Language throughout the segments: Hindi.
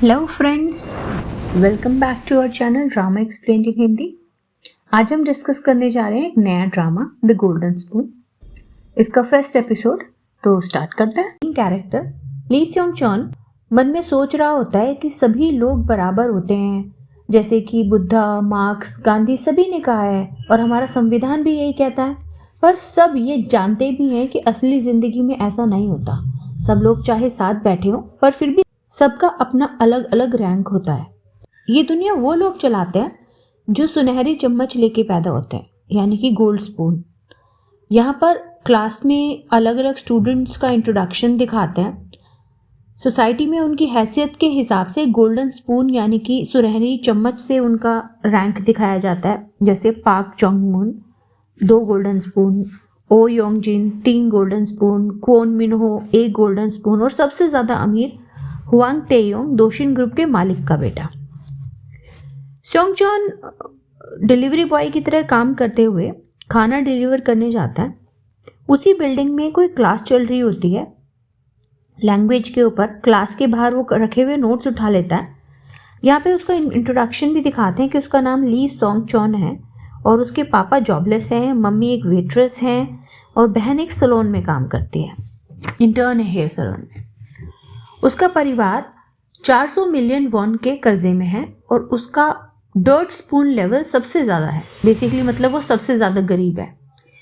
Hello friends, welcome back to our channel drama explained in Hindi. आज हम डिस्कस करने जा रहे हैं एक नया ड्रामा द गोल्डन स्पून। इसका फर्स्ट एपिसोड तो स्टार्ट करते हैं। मेन कैरेक्टर ली स्योंग चॉन मन में सोच रहा होता है कि सभी लोग बराबर होते हैं, जैसे कि बुद्धा, मार्क्स, गांधी सभी ने कहा है और हमारा संविधान भी यही कहता है। पर सब ये जानते भी हैं कि असली ज़िंदगी में ऐसा नहीं होता। सब लोग चाहे साथ बैठे हों पर फिर भी सबका अपना अलग अलग रैंक होता है। ये दुनिया वो लोग चलाते हैं जो सुनहरी चम्मच लेके पैदा होते हैं, यानी कि गोल्ड स्पून। यहाँ पर क्लास में अलग अलग स्टूडेंट्स का इंट्रोडक्शन दिखाते हैं। सोसाइटी में उनकी हैसियत के हिसाब से गोल्डन स्पून यानी कि सुनहरी चम्मच से उनका रैंक दिखाया जाता है। जैसे पाक चोंग मून 2 गोल्डन स्पून, ओ योंग जिन 3 गोल्डन स्पून, क्वोन मिन हो 1 गोल्डन स्पून और सबसे ज़्यादा अमीर हुआंग तेयोंग दोशिन ग्रुप के मालिक का बेटा। स्योंग चॉन डिलीवरी बॉय की तरह काम करते हुए खाना डिलीवर करने जाता है। उसी बिल्डिंग में कोई क्लास चल रही होती है। लैंग्वेज के ऊपर क्लास के बाहर वो रखे हुए नोट्स उठा लेता है। यहाँ पे उसका इंट्रोडक्शन भी दिखाते हैं कि उसका नाम ली सॉन्ग चॉन है और उसके पापा जॉबलेस हैं, मम्मी एक वेट्रेस हैं और बहन एक सैलून में काम करती है, इंटर्न है हेयर सैलून में। उसका परिवार 400 मिलियन वॉन के कर्जे में है और उसका डर्ट स्पून लेवल सबसे ज़्यादा है। बेसिकली मतलब वो सबसे ज़्यादा गरीब है।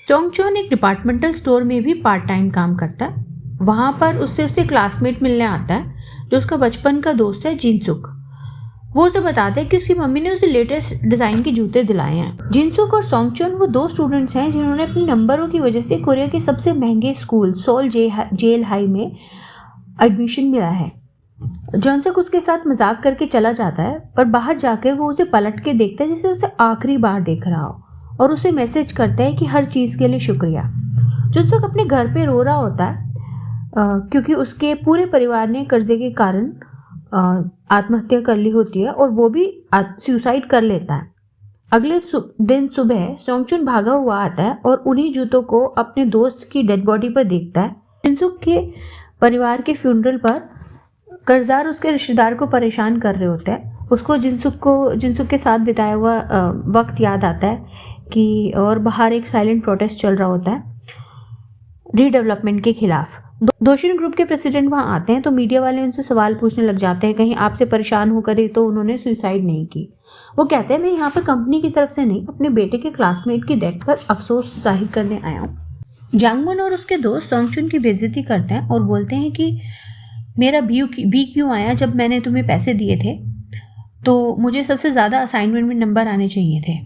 चोंग चॉन एक डिपार्टमेंटल स्टोर में भी पार्ट टाइम काम करता है। वहाँ पर उससे क्लासमेट मिलने आता है जो उसका बचपन का दोस्त है जिनसुक। वो उसे बताते हैं कि उसकी मम्मी ने उसे लेटेस्ट डिज़ाइन के जूते दिलाए हैं। जिनसुक और सोंग चॉन वो 2 स्टूडेंट्स हैं जिन्होंने अपने नंबरों की वजह से कोरिया के सबसे महंगे स्कूल सोल जेल हाई में एडमिशन मिला है। जॉनसक उसके साथ मजाक करके चला जाता है पर बाहर जाकर वो उसे पलट के देखता है जैसे उसे आखिरी बार देख रहा हो और उसे मैसेज करता है कि हर चीज़ के लिए शुक्रिया। जॉनसक अपने घर पे रो रहा होता है क्योंकि उसके पूरे परिवार ने कर्जे के कारण आत्महत्या कर ली होती है और वो भी सुसाइड कर लेता है। अगले दिन सुबह सोंगचुन भागा हुआ आता है और उन्हीं जूतों को अपने दोस्त की डेड बॉडी पर देखता है। जिनसुक के परिवार के फ्यूनरल पर कर्जदार उसके रिश्तेदार को परेशान कर रहे होते हैं। उसको जिनसुक के साथ बिताया हुआ वक्त याद आता है कि और बाहर एक साइलेंट प्रोटेस्ट चल रहा होता है रीडेवलपमेंट के खिलाफ। दोशिन ग्रुप के प्रेसिडेंट वहाँ आते हैं तो मीडिया वाले उनसे सवाल पूछने लग जाते हैं, कहीं आपसे परेशान होकर ही तो उन्होंने सुसाइड नहीं की। वो कहते हैं मैं यहाँ पर कंपनी की तरफ से नहीं, अपने बेटे के क्लासमेट की डेथ पर अफसोस जाहिर करने आया हूँ। जांगमुन और उसके दोस्त सोंगचुन की बेइज्जती करते हैं और बोलते हैं कि मेरा बी क्यों आया, जब मैंने तुम्हें पैसे दिए थे तो मुझे सबसे ज़्यादा असाइनमेंट में नंबर आने चाहिए थे।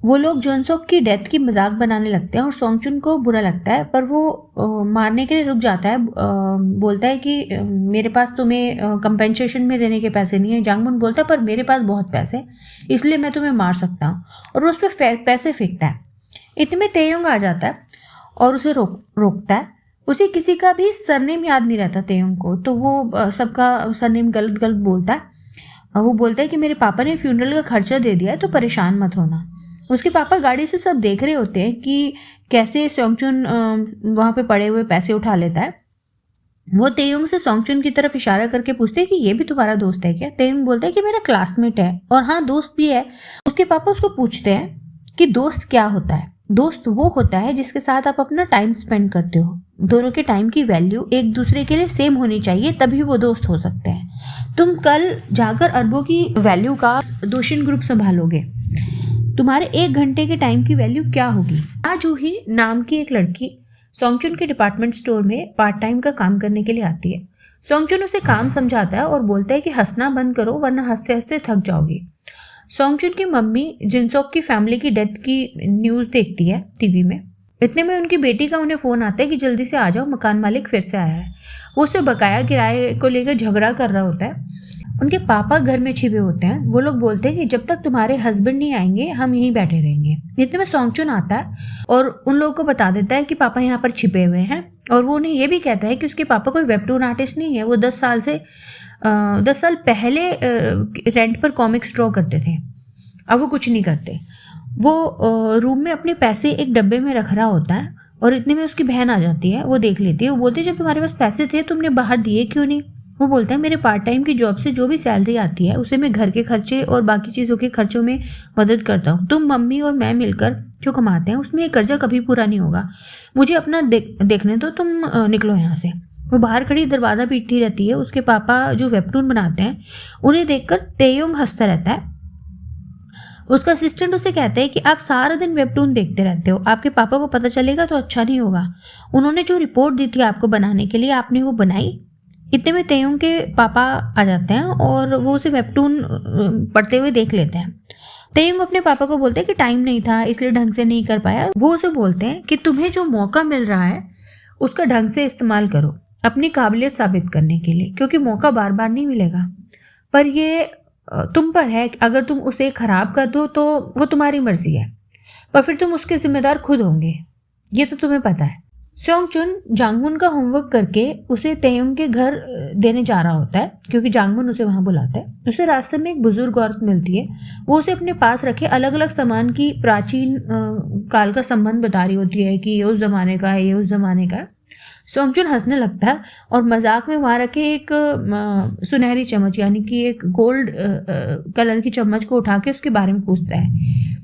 वो लोग जॉनसॉक की डेथ की मजाक बनाने लगते हैं और सोंगचुन को बुरा लगता है पर वो मारने के लिए रुक जाता है। बोलता है कि मेरे पास तुम्हें कंपेंसेशन में देने के पैसे नहीं है। जांगमुन बोलता है पर मेरे पास बहुत पैसे इसलिए मैं तुम्हें मार सकता हूँ और उस पर पैसे फेंकता है। इतने में तेयोंग आ जाता है और उसे रोकता है। उसे किसी का भी सरनेम याद नहीं रहता तेयोंग को, तो वो सबका सरनेम गलत बोलता है। वो बोलता है कि मेरे पापा ने फ्यूनरल का खर्चा दे दिया है तो परेशान मत होना। उसके पापा गाड़ी से सब देख रहे होते हैं कि कैसे सोंगचुन वहाँ पे पड़े हुए पैसे उठा लेता है। वो तेयोंग से सोंगचुन की तरफ इशारा करके पूछते हैं कि ये भी तुम्हारा दोस्त है क्या? तेयोंग बोलता है कि मेरा क्लासमेट है और हाँ दोस्त भी है। उसके पापा उसको पूछते हैं कि दोस्त क्या होता है? दोस्त वो होता है जिसके साथ आप अपना टाइम स्पेंड करते हो। दोनों के टाइम की वैल्यू एक दूसरे के लिए सेम होनी चाहिए, तभी वो दोस्त हो सकते हैं। तुम कल जाकर अरबों की वैल्यू का दोशिन ग्रुप संभालोगे, तुम्हारे 1 घंटे के टाइम की वैल्यू क्या होगी? जूही नाम की एक लड़की सोंगचुन के डिपार्टमेंट स्टोर में पार्ट टाइम का काम करने के लिए आती है। सोंगचुन उसे काम समझाता है और बोलता है कि हंसना बंद करो वरना हंसते हंसते थक जाओगी। सोंगचुन की मम्मी जिनसॉक की फैमिली की डेथ की न्यूज़ देखती है टीवी में। इतने में उनकी बेटी का उन्हें फ़ोन आता है कि जल्दी से आ जाओ, मकान मालिक फिर से आया है। वो उससे बकाया किराए को लेकर झगड़ा कर रहा होता है। उनके पापा घर में छिपे होते हैं। वो लोग बोलते हैं कि जब तक तुम्हारे हस्बैंड नहीं आएंगे हम यहीं बैठे रहेंगे। इतने में सोंगचुन आता है और उन लोगों को बता देता है कि पापा यहाँ पर छिपे हुए हैं और वो उन्हें ये भी कहता है कि उसके पापा कोई वेबटून आर्टिस्ट नहीं है। वो 10 साल पहले रेंट पर कॉमिक्स ड्रॉ करते थे, अब वो कुछ नहीं करते। वो रूम में अपने पैसे एक डब्बे में रख रहा होता है और इतने में उसकी बहन आ जाती है। वो देख लेती है। वो बोलती है जब तुम्हारे पास पैसे थे तुमने बाहर दिए क्यों नहीं? वो बोलता है मेरे पार्ट टाइम की जॉब से जो भी सैलरी आती है उसे मैं घर के खर्चे और बाकी चीज़ों के खर्चों में मदद करता हूँ। तुम मम्मी और मैं मिलकर जो कमाते हैं उसमें ये कर्जा कभी पूरा नहीं होगा। मुझे अपना देखने दो, तुम निकलो यहाँ से। वो बाहर खड़ी दरवाज़ा पीटती रहती है। उसके पापा जो वेबटून बनाते हैं उन्हें देखकर तेयोंग हंसता रहता है। उसका असिस्टेंट उसे कहता है कि आप सारा दिन वेबटून देखते रहते हो, आपके पापा को पता चलेगा तो अच्छा नहीं होगा। उन्होंने जो रिपोर्ट दी थी आपको बनाने के लिए, आपने वो बनाई? इतने में तेयोंग के पापा आ जाते हैं और वो उसे वेबटून पढ़ते हुए देख लेते हैं। तेयोंग अपने पापा को बोलते हैं कि टाइम नहीं था इसलिए ढंग से नहीं कर पाया। वो उसे बोलते हैं कि तुम्हें जो मौका मिल रहा है उसका ढंग से इस्तेमाल करो अपनी काबिलियत साबित करने के लिए, क्योंकि मौका बार बार नहीं मिलेगा। पर ये तुम पर है, अगर तुम उसे खराब कर दो तो वो तुम्हारी मर्जी है, पर फिर तुम उसके जिम्मेदार खुद होंगे, ये तो तुम्हें पता है। सोंगचुन जांगमुन का होमवर्क करके उसे तेयोंग के घर देने जा रहा होता है, क्योंकि जांगमुन उसे वहाँ बुलाता है। उसे रास्ते में एक बुजुर्ग औरत मिलती है। वो उसे अपने पास रखे अलग अलग सामान की प्राचीन काल का संबंध बता रही होती है कि ये उस जमाने का है, ये उस जमाने का है। सोंगचुन हंसने लगता है और मजाक में वहाँ रखे एक सुनहरी चम्मच यानी कि एक गोल्ड कलर की चम्मच को उठा के उसके बारे में पूछता है।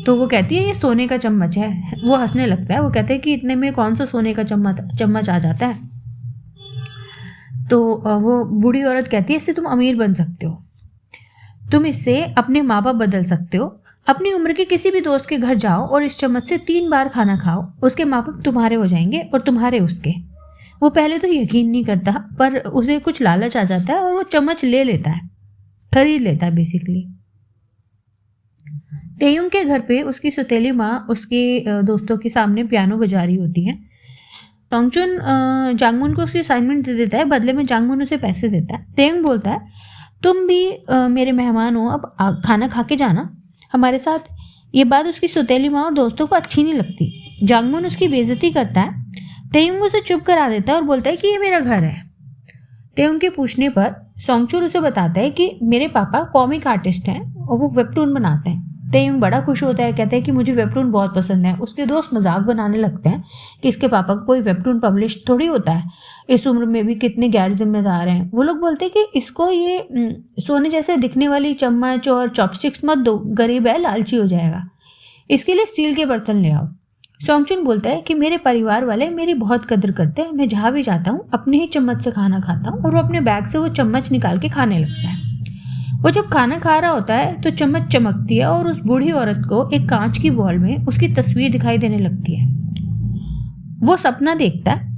तो वो कहती है ये सोने का चम्मच है। वो हंसने लगता है। वो कहते हैं कि इतने में कौन सा सोने का चम्मच आ जाता है। तो वो बूढ़ी औरत कहती है इससे तुम अमीर बन सकते हो, तुम इससे अपने माँ बाप बदल सकते हो। अपनी उम्र के किसी भी दोस्त के घर जाओ और इस चम्मच से 3 बार खाना खाओ, उसके माँ बाप तुम्हारे हो जाएंगे और तुम्हारे उसके। वो पहले तो यकीन नहीं करता, पर उसे कुछ लालच आ जाता है और वो चम्मच ले लेता है, खरीद लेता है बेसिकली। तेयुंग के घर पे उसकी सौतेली माँ उसके दोस्तों के सामने पियानो बजा रही होती है। सोंगचुन जांगमुन को उसकी असाइनमेंट दे देता है, बदले में जांगमुन उसे पैसे देता है। तेयुंग बोलता है तुम भी मेरे मेहमान हो, अब खाना खा के जाना हमारे साथ। ये बात उसकी सौतेली माँ और दोस्तों को अच्छी नहीं लगती। जांगमुन उसकी बेइज्जती करता है। तेयुंग उसे चुप करा देता है और बोलता है कि ये मेरा घर है। तेयुंग के पूछने पर सोंगचुन उसे बताता है कि मेरे पापा कॉमिक आर्टिस्ट हैं और वो वेबटून बनाते हैं। तेयुंग बड़ा खुश होता है, कहता है कि मुझे वेबटून बहुत पसंद है। उसके दोस्त मजाक बनाने लगते हैं कि इसके पापा का कोई वेबटून पब्लिश थोड़ी होता है, इस उम्र में भी कितने गैर जिम्मेदार हैं। वो लोग बोलते हैं कि इसको ये सोने जैसे दिखने वाली चम्मच और चॉपस्टिक्स मत दो, गरीब है, लालची हो जाएगा, इसके लिए स्टील के बर्तन ले आओ। सोंगचुन बोलता है कि मेरे परिवार वाले मेरी बहुत कदर करते हैं, मैं जहाँ भी जाता हूँ अपने ही चम्मच से खाना खाता हूँ। और वो अपने बैग से वो चम्मच निकाल के खाने लगता है। वो जब खाना खा रहा होता है तो चम्मच चमकती है और उस बूढ़ी औरत को एक कांच की बॉल में उसकी तस्वीर दिखाई देने लगती है। वो सपना देखता है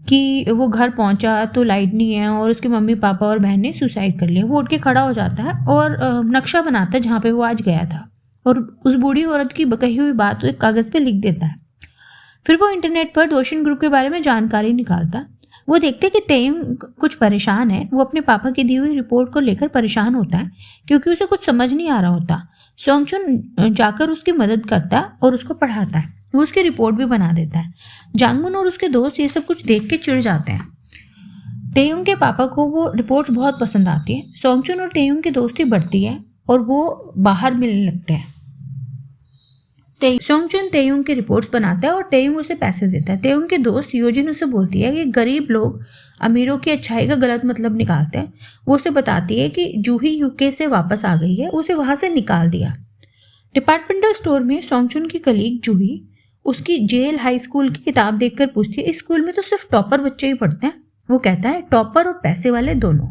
कि वो घर पहुंचा तो लाइट नहीं है और उसके मम्मी पापा और बहन ने सुसाइड कर लिया। वो उठ के खड़ा हो जाता है और नक्शा बनाता है जहाँ पे वो आज गया था और उस बूढ़ी औरत की कही हुई बात एक कागज़ पे लिख देता है। फिर वो इंटरनेट पर दोशिन ग्रुप के बारे में जानकारी निकालता है। वो देखते कि तेयुंग कुछ परेशान है। वो अपने पापा की दी हुई रिपोर्ट को लेकर परेशान होता है क्योंकि उसे कुछ समझ नहीं आ रहा होता। सोंगचुन जाकर उसकी मदद करता है और उसको पढ़ाता है। वो उसकी रिपोर्ट भी बना देता है। जांगमुन और उसके दोस्त ये सब कुछ देख के चिढ़ जाते हैं। तेयुंग के पापा को वो रिपोर्ट्स बहुत पसंद आती है। सोंगचुन और तेयुंग की दोस्ती बढ़ती है और वो बाहर मिलने लगते हैं। सोंगचुन तेयुंग की रिपोर्ट्स बनाता है और तेयुंग उसे पैसे देता है। तेयुंग के दोस्त योजिन उसे बोलती है कि गरीब लोग अमीरों की अच्छाई का गलत मतलब निकालते हैं। वो उसे बताती है कि जूही यूके से वापस आ गई है, उसे वहाँ से निकाल दिया। डिपार्टमेंटल स्टोर में सोंगचुन की कलीग जूही उसकी जेल हाई स्कूल की किताब देखकर पूछती है इस स्कूल में तो सिर्फ टॉपर बच्चे ही पढ़ते हैं। वो कहता है टॉपर और पैसे वाले दोनों।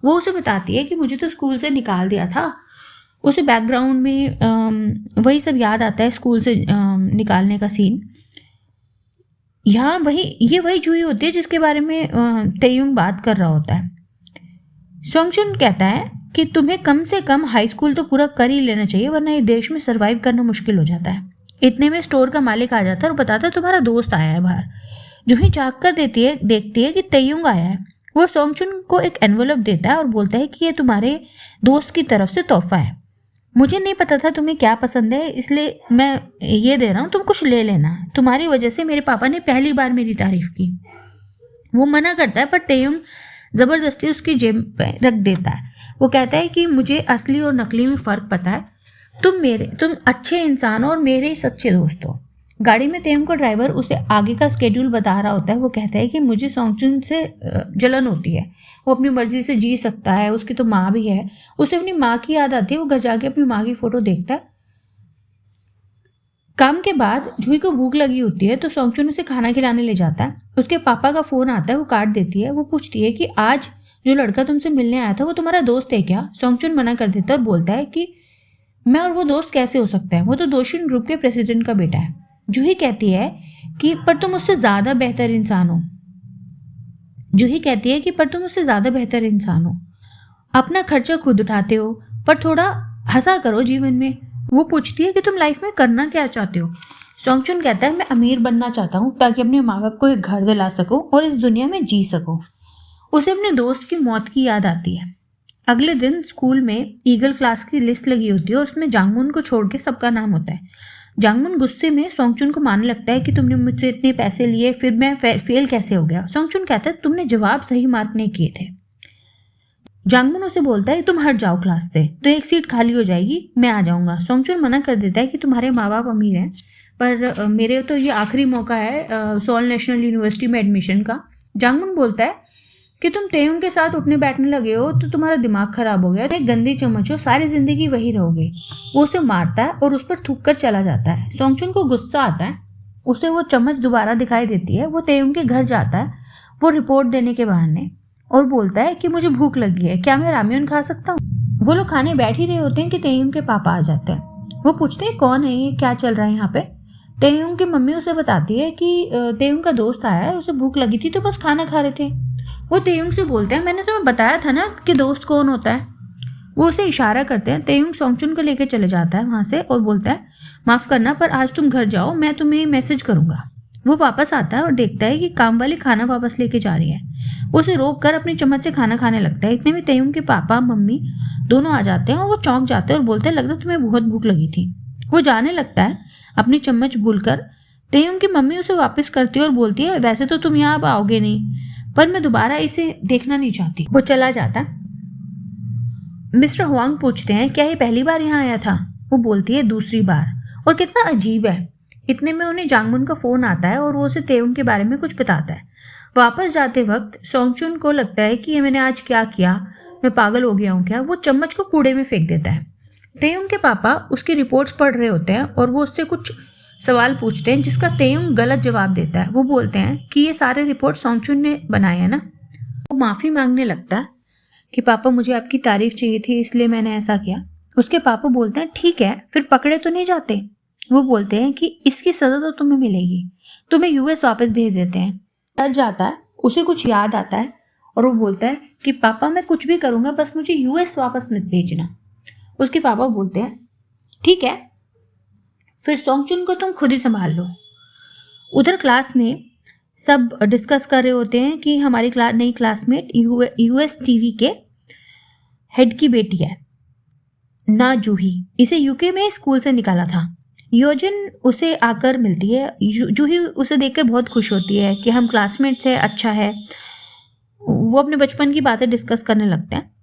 वो उसे बताती है कि मुझे तो स्कूल से निकाल दिया था। उसे बैकग्राउंड में वही सब याद आता है, स्कूल से निकालने का सीन। यहाँ ये वही जूही होती है जिसके बारे में तेयुंग बात कर रहा होता है। सोंगचुन कहता है कि तुम्हें कम से कम हाई स्कूल तो पूरा कर ही लेना चाहिए, वरना ये देश में सरवाइव करना मुश्किल हो जाता है। इतने में स्टोर का मालिक आ जाता है और बताता है तुम्हारा दोस्त आया है बाहर। जूही झाँक कर देखती है कि तेयुंग आया है। वो सोंगचुन को एक एनवलप देता है और बोलता है कि ये तुम्हारे दोस्त की तरफ से तोहफा है। मुझे नहीं पता था तुम्हें क्या पसंद है, इसलिए मैं ये दे रहा हूँ, तुम कुछ ले लेना। तुम्हारी वजह से मेरे पापा ने पहली बार मेरी तारीफ की। वो मना करता है पर तेयुंग ज़बरदस्ती उसकी जेब पे रख देता है। वो कहता है कि मुझे असली और नकली में फ़र्क पता है। तुम अच्छे इंसान हो और मेरे सच्चे दोस्त हो। गाड़ी में तेयंग का ड्राइवर उसे आगे का स्केड्यूल बता रहा होता है। वो कहता है कि मुझे सोंगचुन से जलन होती है, वो अपनी मर्जी से जी सकता है, उसकी तो माँ भी है। उसे अपनी माँ की याद आती है। वो घर जाके अपनी माँ की फ़ोटो देखता है। काम के बाद जूही को भूख लगी होती है तो सोंगचुन उसे खाना खिलाने ले जाता है। उसके पापा का फ़ोन आता है, वो काट देती है। वो पूछती है कि आज जो लड़का तुमसे मिलने आया था वो तुम्हारा दोस्त है क्या? सोंगचुन मना कर देता है और बोलता है कि मैं और वो दोस्त कैसे हो सकता है, वो तो दोशिन ग्रुप के प्रेसिडेंट का बेटा है। जूही कहती है कि पर तुम उससे ज़्यादा बेहतर इंसान हो। जूही कहती है कि पर तुम उससे ज़्यादा बेहतर इंसान हो, अपना खर्चा खुद उठाते हो, पर थोड़ा हंसा करो जीवन में। वो पूछती है कि तुम लाइफ में करना क्या चाहते हो? सोंगचुन कहता है मैं अमीर बनना चाहता हूँ ताकि अपने माँ बाप को एक घर दिला सकूँ और इस दुनिया में जी सकूँ। उसे अपने दोस्त की मौत की याद आती है। अगले दिन स्कूल में ईगल क्लास की लिस्ट लगी होती है और उसमें जांगमुन को छोड़ के सबका नाम होता है। जांगमुन गुस्से में सोंगचुन को मानने लगता है कि तुमने मुझसे इतने पैसे लिए, फिर मैं फेल कैसे हो गया? सोंगचुन कहता है तुमने जवाब सही मार्क नहीं किए थे। जांगमुन उसे बोलता है तुम हट जाओ क्लास से, तो एक सीट खाली हो जाएगी, मैं आ जाऊंगा। सोंगचुन मना कर देता है कि तुम्हारे माँ बाप अमीर हैं, पर मेरे तो ये आखिरी मौका है सोल नेशनल यूनिवर्सिटी में एडमिशन का। जांगमुन बोलता है कि तुम तेयुंग के साथ उठने बैठने लगे हो तो तुम्हारा दिमाग खराब हो गया, एक गंदी चम्मच हो, सारी जिंदगी वही रहोगे। वो उसे मारता है और उस पर थूक कर चला जाता है। सोंगचुन को गुस्सा आता है, उसे वो चम्मच दोबारा दिखाई देती है। वो तेयुंग के घर जाता है, वो रिपोर्ट देने के बहाने, और बोलता है कि मुझे भूख लगी है, क्या मैं रामेयन खा सकता हूँ? वो लोग खाने बैठ ही रहे होते हैं कि तेयुंग के पापा आ जाते हैं। वो पूछते हैं कौन है ये, क्या चल रहा है यहाँ पे? तेयुंग की मम्मी उसे बताती है कि तेयुंग का दोस्त आया है, उसे भूख लगी थी तो बस खाना खा रहे थे। वो तेयुंग से बोलते हैं मैंने तुम्हें बताया था ना कि दोस्त कौन होता है। वो उसे इशारा करते हैं। तेयुंग सोंगचुन को लेकर चले जाता है वहाँ से और बोलता है माफ़ करना पर आज तुम घर जाओ, मैं तुम्हें मैसेज करूँगा। वो वापस आता है और देखता है कि काम वाली खाना वापस लेके जा रही है। वो उसे रोक कर अपनी चम्मच से खाना खाने लगता है। इतने में तेयुंग के पापा मम्मी दोनों आ जाते हैं और वो चौंक जाते हैं और बोलते हैं लगता है तुम्हें बहुत भूख लगी थी। वो जाने लगता है अपनी चम्मच भूलकर। तेयुंग की मम्मी उसे वापस करती है और बोलती है वैसे तो तुम यहाँ अब आओगे नहीं, पर मैं दोबारा इसे देखना नहीं चाहती। वो चला जाता है। मिस्टर हुआंग पूछते हैं क्या ये पहली बार यहाँ आया था? वो बोलती है दूसरी बार। और कितना अजीब है। इतने में उन्हें जांगमुन का फ़ोन आता है और वो उसे तेयुंग के बारे में कुछ बताता है। वापस जाते वक्त सोंगचुन को लगता है कि ये मैंने आज क्या किया, मैं पागल हो गया हूँ क्या? वो चम्मच को कूड़े में फेंक देता है। तेयुंग के पापा उसकी रिपोर्ट्स पढ़ रहे होते हैं और वो उससे कुछ सवाल पूछते हैं जिसका तेयुंग गलत जवाब देता है। वो बोलते हैं कि ये सारे रिपोर्ट सोंगचुन ने बनाए हैं ना। वो माफ़ी मांगने लगता है कि पापा मुझे आपकी तारीफ चाहिए थी इसलिए मैंने ऐसा किया। उसके पापा बोलते हैं ठीक है, फिर पकड़े तो नहीं जाते? वो बोलते हैं कि इसकी सज़ा तो तुम्हें मिलेगी, तुम्हें यूएस वापस भेज देते हैं। डर जाता है, उसे कुछ याद आता है और वो बोलता है कि पापा मैं कुछ भी करूँगा, बस मुझे यूएस वापस मत भेजना। उसके पापा बोलते हैं ठीक है, फिर सोंगचुन को तुम खुद ही संभाल लो। उधर क्लास में सब डिस्कस कर रहे होते हैं कि हमारी नई क्लासमेट यूएस टीवी के हेड की बेटी है ना जूही, इसे यूके में स्कूल से निकाला था। योजिन उसे आकर मिलती है। जूही उसे देखकर बहुत खुश होती है कि हम क्लासमेट्स हैं, अच्छा है। वो अपने बचपन की बातें डिस्कस करने लगते हैं।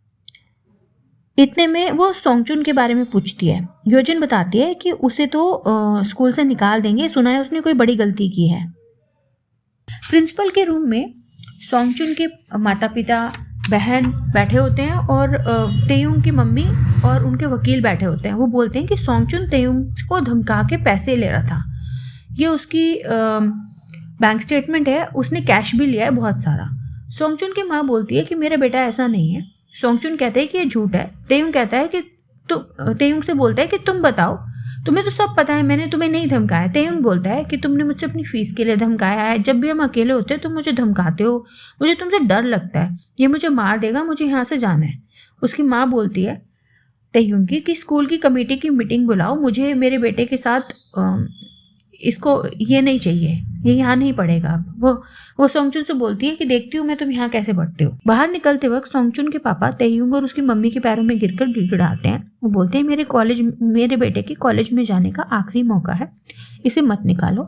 इतने में वो सोंगचुन के बारे में पूछती है। योजिन बताती है कि उसे तो स्कूल से निकाल देंगे, सुना है उसने कोई बड़ी गलती की है। प्रिंसिपल के रूम में सोंगचुन के माता पिता बहन बैठे होते हैं और तेयुंग की मम्मी और उनके वकील बैठे होते हैं। वो बोलते हैं कि सोंगचुन तेयुंग को धमका के पैसे ले रहा था, ये उसकी बैंक स्टेटमेंट है, उसने कैश भी लिया है बहुत सारा। सोंगचुन की माँ बोलती है कि मेरा बेटा ऐसा नहीं है। सोंगचुन कहते हैं कि ये झूठ है। तेयुंग कहता है कि तेयुंग से बोलता है कि तुम बताओ, तुम्हें तो सब पता है, मैंने तुम्हें नहीं धमकाया। तेयुंग बोलता है कि तुमने मुझसे अपनी फीस के लिए धमकाया है, जब भी हम अकेले होते हैं तुम मुझे धमकाते हो, मुझे तुमसे डर लगता है, ये मुझे मार देगा, मुझे यहाँ से जाना है। उसकी माँ बोलती है तेयुंग की कि स्कूल की कमेटी की मीटिंग बुलाओ, मुझे मेरे बेटे के साथ इसको ये नहीं चाहिए, ये यहाँ नहीं पढ़ेगा। वो सोंगचुन से बोलती है कि देखती हूँ मैं तुम यहाँ कैसे पढ़ते हो। बाहर निकलते वक्त सोंगचुन के पापा तेयुंग और उसकी मम्मी के पैरों में गिरकर गिड़गिड़ाते हैं। वो बोलते हैं मेरे बेटे के कॉलेज में जाने का आखिरी मौका है, इसे मत निकालो,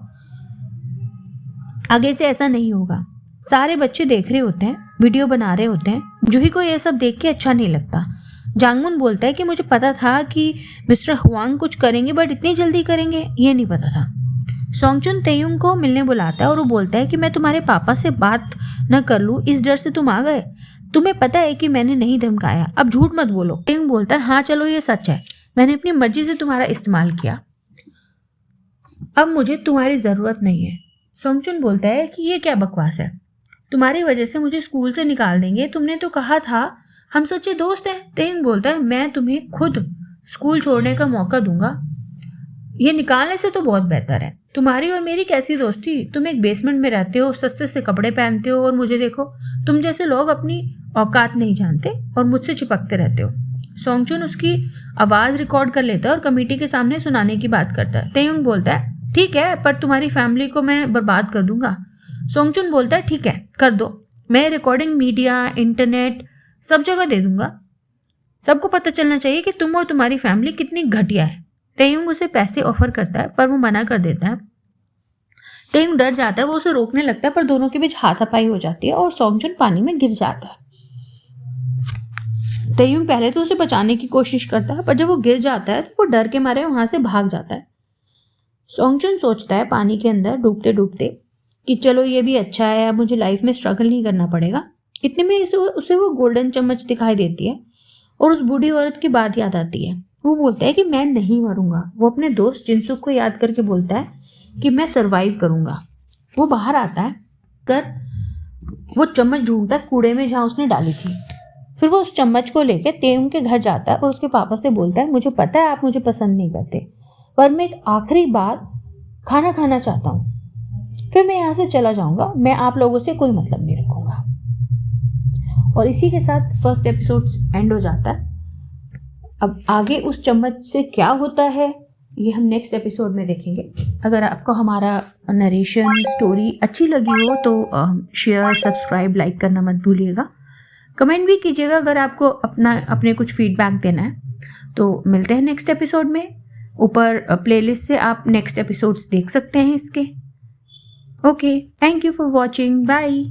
आगे से ऐसा नहीं होगा। सारे बच्चे देख रहे होते हैं, वीडियो बना रहे होते हैं। जूही को यह सब देख के अच्छा नहीं लगता। जांगमुन बोलता है कि मुझे पता था कि मिस्टर हुआंग कुछ करेंगे, बट इतनी जल्दी करेंगे ये नहीं पता था। सोंगचुन तेयुंग को मिलने बुलाता है और वो बोलता है कि मैं तुम्हारे पापा से बात न कर लूँ इस डर से तुम आ गए। तुम्हें पता है कि मैंने नहीं धमकाया, अब झूठ मत बोलो। तेयुंग बोलता है हाँ चलो ये सच है, मैंने अपनी मर्जी से तुम्हारा इस्तेमाल किया, अब मुझे तुम्हारी ज़रूरत नहीं है। सोंगचुन बोलता है कि ये क्या बकवास है, तुम्हारी वजह से मुझे स्कूल से निकाल देंगे, तुमने तो कहा था हम सच्चे दोस्त हैं। तेयुंग बोलता है मैं तुम्हें खुद स्कूल छोड़ने का मौका दूंगा, ये निकालने से तो बहुत बेहतर है। तुम्हारी और मेरी कैसी दोस्ती, तुम एक बेसमेंट में रहते हो, सस्ते से कपड़े पहनते हो, और मुझे देखो, तुम जैसे लोग अपनी औकात नहीं जानते और मुझसे चिपकते रहते हो। सोंगचुन उसकी आवाज़ रिकॉर्ड कर लेता है और कमेटी के सामने सुनाने की बात करता है। तेयुंग बोलता है ठीक है, पर तुम्हारी फैमिली को मैं बर्बाद कर दूंगा। सोंगचुन बोलता है ठीक है कर दो, मैं रिकॉर्डिंग मीडिया इंटरनेट सब जगह दे दूंगा, सबको पता चलना चाहिए कि तुम और तुम्हारी फैमिली कितनी घटिया है। तेयुंग उसे पैसे ऑफर करता है पर वो मना कर देता है। तेयुंग डर जाता है, वो उसे रोकने लगता है पर दोनों के बीच हाथापाई हो जाती है और सोंगचुन पानी में गिर जाता है। तेयुंग पहले तो उसे बचाने की कोशिश करता है पर जब वो गिर जाता है तो वो डर के मारे वहां से भाग जाता है। सोंगचुन सोचता है पानी के अंदर डूबते डूबते कि चलो ये भी अच्छा है, अब मुझे लाइफ में स्ट्रगल नहीं करना पड़ेगा। इतने में उसे वो गोल्डन चम्मच दिखाई देती है और उस बूढ़ी औरत की बात याद आती है। वो बोलता है कि मैं नहीं मरूंगा। वो अपने दोस्त जिनसुक को याद करके बोलता है कि मैं सरवाइव करूंगा। वो बाहर आता है कर वो चम्मच ढूंढता है कूड़े में जहाँ उसने डाली थी। फिर वो उस चम्मच को लेकर तेयुंग के घर जाता है और उसके पापा से बोलता है मुझे पता है आप मुझे पसंद नहीं करते, पर मैं एक आखिरी बार खाना खाना चाहता हूँ, फिर मैं यहाँ से चला जाऊँगा, मैं आप लोगों से कोई मतलब नहीं रखूँगा। और इसी के साथ फर्स्ट एपिसोड एंड हो जाता है। अब आगे उस चम्मच से क्या होता है ये हम नेक्स्ट एपिसोड में देखेंगे। अगर आपको हमारा नरेशन स्टोरी अच्छी लगी हो तो शेयर सब्सक्राइब लाइक करना मत भूलिएगा। कमेंट भी कीजिएगा अगर आपको अपने कुछ फीडबैक देना है। तो मिलते हैं नेक्स्ट एपिसोड में। ऊपर प्लेलिस्ट से आप नेक्स्ट एपिसोड्स देख सकते हैं इसके। Okay, thank you for watching, bye.